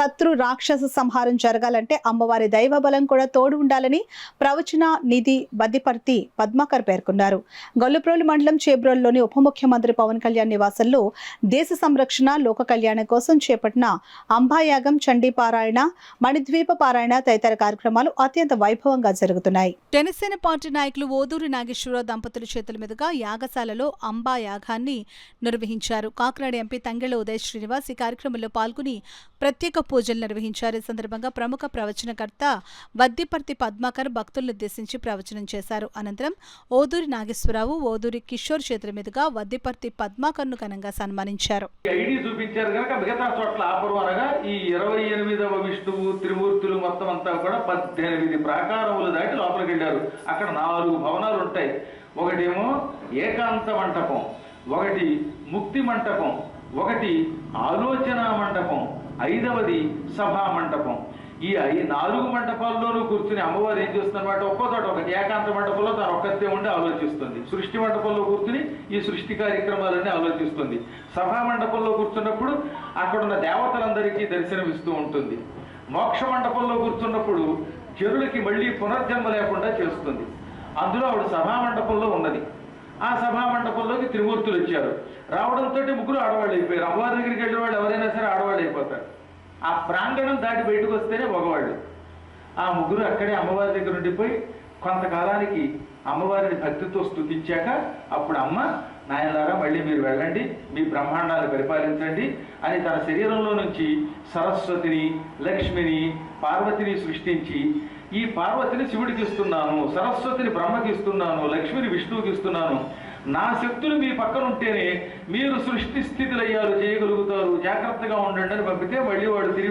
శత్రు రాక్షస సంహారం జరగాలంటే అమ్మవారి దైవ బలం కూడా తోడు ఉండాలని ప్రవచన నిధి బద్దిపర్తి పద్మాకర్ పేర్కొన్నారు. గొల్లప్రోలు మండలం చేబ్రోలులోని ఉప ముఖ్యమంత్రి పవన్ కళ్యాణ్ నివాసంలో దేశ సంరక్షణ లోక కళ్యాణం కోసం చేపట్టిన అంబాయాగం, చండీ పారాయణ, మణిద్వీప పారాయణ తదితర కార్యక్రమాలు అత్యంత వైభవంగా జరుగుతున్నాయి. జనసేన పార్టీ నాయకులు ఓదూరి నాగేశ్వరరావు దంపతుల చేతుల మీదుగా యాగశాలలో అంబా యాగాన్ని నిర్వహించారు. కాకినాడ ఎంపీ తంగెళ్ల ఉదయ్ శ్రీనివాస్ ఈ కార్యక్రమంలో పాల్గొని ప్రత్యేక పూజలు నిర్వహించారు. ఈ సందర్భంగా ప్రముఖ ప్రవచనకర్త బద్దిపర్తి పద్మాకర్ భక్తులను ఉద్దేశించి ప్రవచనం చేశారు. అనంతరం ఓదూరి నాగేశ్వరరావు, ఓదూరి కిషోర్ చేతుల మీదుగా వద్దిపర్తి పద్మాకర్ను ఘనంగా సన్మానించారు. ఈ 28వ విష్ణువు త్రిమూర్తులు మొత్తం అంతా కూడా 18 ప్రాకారములు దాటి లోపలికి వెళ్ళారు. అక్కడ 4 భవనాలు ఉంటాయి. ఒకటేమో ఏకాంత మంటపం, ఒకటి ముక్తి మంటపం, ఒకటి ఆలోచన మంటపం, 5వది సభా మంటపం. ఈ 4 మంటపాల్లోనూ కూర్చుని అమ్మవారు ఏం చేస్తుందన్నమాట, ఒక్కో చోట ఒకటి ఏకాంత మంటపంలో తను ఒక్కతే ఉండి ఆలోచిస్తుంది. సృష్టి మండపంలో కూర్చుని ఈ సృష్టి కార్యక్రమాలన్నీ ఆలోచిస్తుంది. సభా మండపంలో కూర్చున్నప్పుడు అక్కడున్న దేవతలందరికీ దర్శనమిస్తూ ఉంటుంది. మోక్ష మండపంలో కూర్చున్నప్పుడు జనులకి మళ్ళీ పునర్జన్మ లేకుండా చేస్తుంది. అందులో ఆవిడ సభా మండపంలో ఉన్నది. ఆ సభా మండపంలోకి త్రిమూర్తులు వచ్చారు. రావడంతో ముగ్గురు ఆడవాళ్ళు అయిపోయారు. అమ్మవారి దగ్గరికి వెళ్ళిన వాళ్ళు ఎవరైనా సరే ఆడవాళ్ళు అయిపోతారు. ఆ ప్రాంగణం దాటి బయటకు వస్తేనే మగవాళ్ళు. ఆ ముగ్గురు అక్కడే అమ్మవారి దగ్గర ఉండిపోయి కొంతకాలానికి అమ్మవారిని భక్తితో స్తుతించాక అప్పుడు అమ్మ, నాయనలారా మళ్ళీ మీరు వెళ్ళండి, మీ బ్రహ్మాండాన్ని పరిపాలించండి అని తన శరీరంలో నుంచి సరస్వతిని, లక్ష్మిని, పార్వతిని సృష్టించి, ఈ పార్వతిని శివుడికి ఇస్తున్నాను, సరస్వతిని బ్రహ్మకి ఇస్తున్నాను, లక్ష్మిని విష్ణువుకి ఇస్తున్నాను, నా శక్తులు మీ పక్కన ఉంటేనే మీరు సృష్టి స్థితిలయ్యాలు చేయగలుగుతారు, జాగ్రత్తగా ఉండండి అని పంపితే మళ్ళీ వాడు తిరిగి